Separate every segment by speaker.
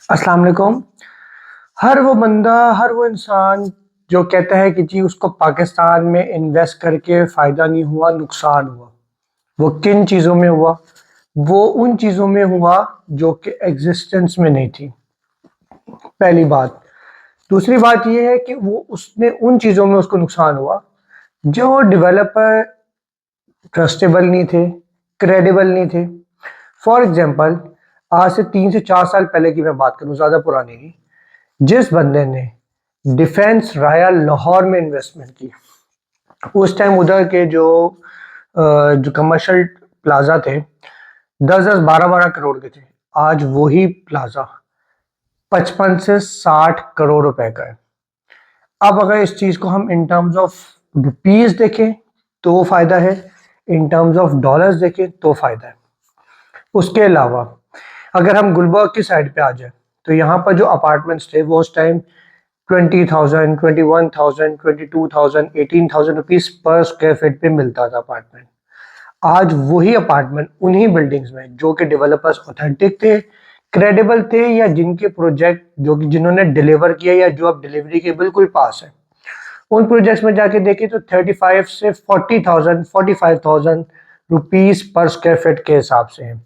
Speaker 1: अस्सलाम वालेकुम। हर वो बंदा, हर वो इंसान जो कहता है कि जी उसको पाकिस्तान में इन्वेस्ट करके फ़ायदा नहीं हुआ, नुकसान हुआ। वो किन चीज़ों में हुआ? वो उन चीज़ों में हुआ जो कि एग्जिस्टेंस में नहीं थी, पहली बात। दूसरी बात ये है कि वो उसने उन चीज़ों में उसको नुकसान हुआ जो डेवलपर ट्रस्टेबल नहीं थे, क्रेडिबल नहीं थे। फॉर एग्जांपल, आज से 3 से 4 साल पहले की मैं बात करूं, ज़्यादा पुरानी नहीं। जिस बंदे ने डिफेंस रॉयल लाहौर में इन्वेस्टमेंट की, उस टाइम उधर के जो कमर्शियल प्लाजा थे, 10-10 12-12 करोड़ के थे। आज वही प्लाजा 55 से 60 करोड़ रुपए का है। अब अगर इस चीज को हम इन टर्म्स ऑफ रुपीज देखें तो फायदा है, इन टर्म्स ऑफ डॉलर्स देखें तो फायदा है। उसके अलावा अगर हम गुलबर्ग की साइड पे आ जाए तो यहाँ पर जो अपार्टमेंट्स थे वो उस time 20,000, 21,000, 22,000, 18,000 rupees per square feet पे मिलता था अपार्टमेंट। आज वही अपार्टमेंट उन्हीं बिल्डिंग्स में, जो कि डेवलपर्स ऑथेंटिक थे, क्रेडिबल थे, या जिनके प्रोजेक्ट जो कि जिन्होंने डिलीवर किया या जो अब डिलीवरी के बिल्कुल पास है, उन प्रोजेक्ट्स में जाके देखें तो 35 से 40,000, 45,000 रुपीज पर स्क्वायर फीट के हिसाब से हैं।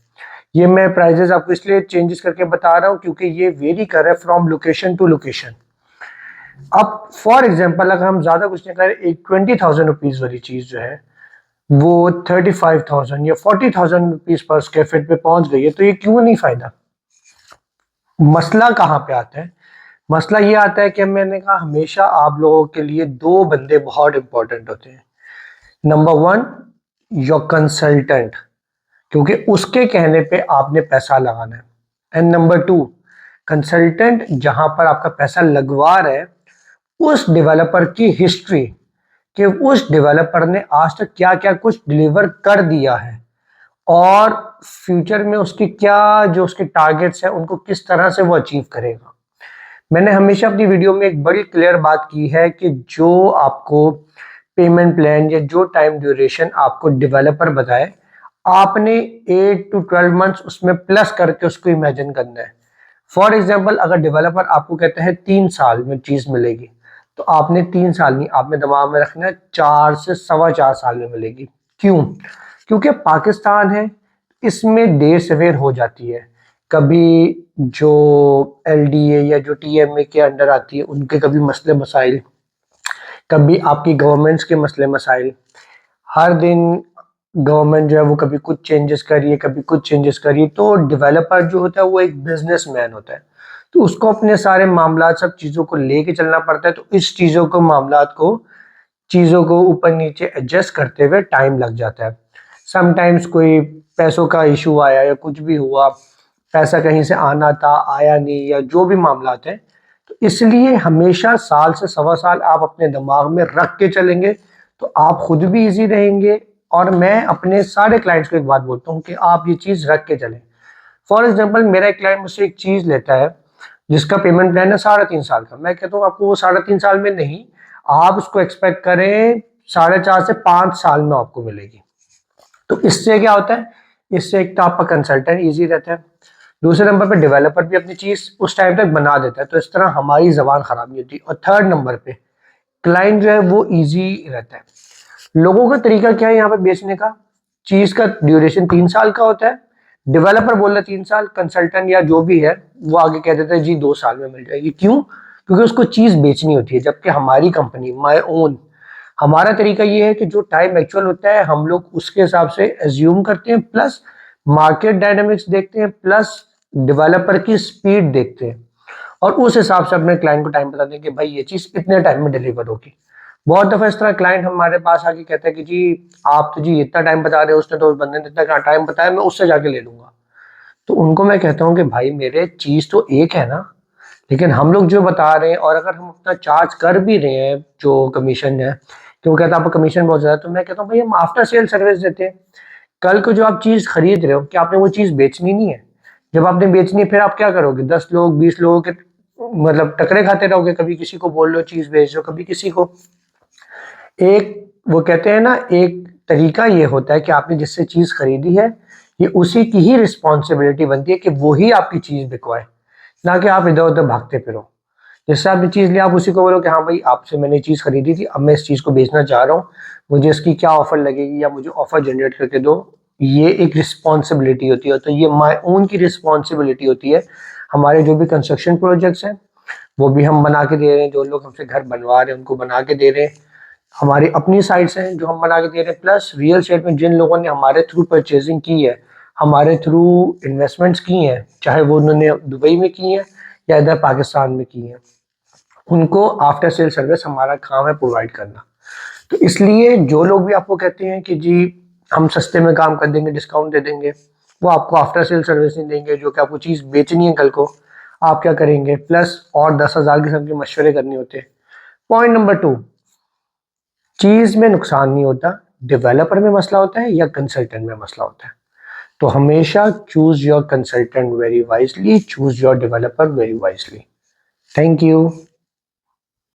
Speaker 1: ये मैं प्राइजेस आपको इसलिए चेंजेस करके बता रहा हूँ क्योंकि ये वेरी कर रहा है फ्रॉम लोकेशन टू लोकेशन। अब फॉर एग्जाम्पल अगर हम ज्यादा कुछ नहीं करें, एक 20,000 रुपीज वाली चीज जो है वो 35,000 या 40,000 रुपीज पर स्क्वायर फीट पे पहुंच गई है, तो ये क्यों नहीं फायदा? मसला कहाँ पे आता है? मसला ये आता है कि मैंने कहा हमेशा आप लोगों के लिए दो बंदे बहुत इंपॉर्टेंट होते हैं। नंबर वन, योर कंसल्टेंट, क्योंकि उसके कहने पे आपने पैसा लगाना है। एंड नंबर टू, कंसल्टेंट जहां पर आपका पैसा लगवा रहा है, उस डेवलपर की हिस्ट्री, कि उस डेवलपर ने आज तक क्या क्या कुछ डिलीवर कर दिया है और फ्यूचर में उसकी क्या जो उसके टारगेट्स हैं उनको किस तरह से वो अचीव करेगा। मैंने हमेशा अपनी वीडियो में एक बड़ी क्लियर बात की है कि जो आपको पेमेंट प्लान या जो टाइम ड्यूरेशन आपको डेवलपर बताए, आपने 8 to 12 मंथ्स उसमें प्लस करके उसको इमेजिन करना है। फॉर एग्जाम्पल, अगर डेवलपर आपको कहता है 3 साल में चीज मिलेगी, तो आपने 3 साल नहीं, आपने दिमाग में रखना है 4 से 4.25 साल में मिलेगी। क्यों? क्योंकि पाकिस्तान है, इसमें देर सवेर हो जाती है। कभी जो एलडीए या जो टीएमए के अंडर आती है उनके कभी मसले मसाइल, कभी आपकी गवर्नमेंट्स के मसले मसाइल। हर दिन गवर्नमेंट जो है वो कभी कुछ चेंजेस करिए, कभी कुछ चेंजेस करिए। तो डेवलपर जो होता है वो एक बिजनेसमैन होता है, तो उसको अपने सारे मामला सब चीज़ों को लेके चलना पड़ता है। तो इस चीज़ों को ऊपर नीचे एडजस्ट करते हुए टाइम लग जाता है। समटाइम्स कोई पैसों का इशू आया या कुछ भी हुआ, पैसा कहीं से आना था आया नहीं, या जो भी मामला है, तो इसलिए हमेशा साल से 1.25 साल आप अपने दिमाग में रख के चलेंगे तो आप खुद भी इजी रहेंगे। और मैं अपने सारे क्लाइंट्स को एक बात बोलता हूँ कि आप ये चीज़ रख के चलें। फॉर एग्जाम्पल, मेरा एक क्लाइंट मुझसे एक चीज़ लेता है जिसका पेमेंट प्लान है 3.5 साल का। मैं कहता हूँ आपको वो 3.5 साल में नहीं, आप उसको एक्सपेक्ट करें 4.5 से 5 साल में आपको मिलेगी। तो इससे क्या होता है? इससे एक तो आपका कंसल्टेंट इजी रहता है, दूसरे नंबर पे डेवलपर भी अपनी चीज उस टाइम तक बना देता है, तो इस तरह हमारी जबान खराब नहीं होती। और थर्ड नंबर पे क्लाइंट जो है वो इजी रहता है। लोगों का तरीका क्या है यहाँ पे बेचने का? चीज का ड्यूरेशन 3 साल का होता है, डेवलपर बोल रहा है 3 साल, कंसल्टेंट या जो भी है वो आगे कह देता है जी 2 साल में मिल जाएगी। क्यों? क्योंकि उसको चीज बेचनी होती है। जबकि हमारी कंपनी माय ओन, हमारा तरीका ये है कि जो टाइम एक्चुअल होता है हम लोग उसके हिसाब से एज्यूम करते हैं, प्लस मार्केट डायनामिक्स देखते हैं, प्लस डेवलपर की स्पीड देखते हैं, और उस हिसाब से अपने क्लाइंट को टाइम बताते हैं कि भाई ये चीज इतने टाइम में डिलीवर होगी। बहुत दफा इस तरह क्लाइंट हमारे पास आके कहता है कि जी आप तो जी इतना टाइम बता रहे हो, उसने तो उस बंदे ने इतना टाइम बताया, मैं उससे जाके ले लूंगा। तो उनको मैं कहता हूँ कि भाई मेरे चीज तो एक है ना, लेकिन हम लोग जो बता रहे हैं, और अगर हम अपना चार्ज कर भी रहे हैं जो कमीशन है, तो वो कहता है आपका कमीशन बहुत ज्यादा है। तो मैं कहता हूँ भाई हम आफ्टर सेल सर्विस देते हैं। कल को जो आप चीज खरीद रहे हो, कि आपने वो चीज बेचनी नहीं है? जब आपने बेचनी है फिर आप क्या करोगे? 10 लोग 20 लोगों के मतलब टकरे खाते रहोगे, कभी किसी को बोल लो चीज बेच दो, कभी किसी को। एक वो कहते हैं ना, एक तरीका ये होता है कि आपने जिससे चीज खरीदी है, ये उसी की ही रिस्पॉन्सिबिलिटी बनती है कि वो ही आपकी चीज बिकवाए। ना कि आप इधर उधर भागते फिरो। जिससे आपने चीज़ लिया आप उसी को बोलो कि हाँ भाई आपसे मैंने चीज़ खरीदी थी, अब मैं इस चीज़ को बेचना चाह रहा हूँ, मुझे इसकी क्या ऑफर लगेगी या मुझे ऑफर जनरेट करके दो। ये एक रिस्पॉन्सिबिलिटी होती है, तो ये माई ओन की रिस्पॉन्सिबिलिटी होती है। हमारे जो भी कंस्ट्रक्शन प्रोजेक्ट्स हैं वो भी हम बना के दे रहे हैं, जो लोग हमसे घर बनवा रहे हैं उनको बना के दे रहे हैं, हमारी अपनी साइड से जो हम बना के दे रहे हैं, प्लस रियल एस्टेट में जिन लोगों ने हमारे थ्रू परचेजिंग की है, हमारे थ्रू इन्वेस्टमेंट्स की हैं, चाहे वो उन्होंने दुबई में की हैं या इधर पाकिस्तान में की हैं, उनको आफ्टर सेल सर्विस हमारा काम है प्रोवाइड करना। तो इसलिए जो लोग भी आपको कहते हैं कि जी हम सस्ते में काम कर देंगे, डिस्काउंट दे देंगे, वो आपको आफ्टर सेल सर्विस नहीं देंगे। जो कि आपको चीज़ बेचनी है कल को, आप क्या करेंगे, प्लस और 10,000 किस्म के मशवरे करने होते हैं। पॉइंट नंबर 2, चीज़ में नुकसान नहीं होता, डेवलपर में मसला होता है या कंसल्टेंट में मसला होता है। तो हमेशा choose your consultant very wisely, choose your developer very wisely. Thank you.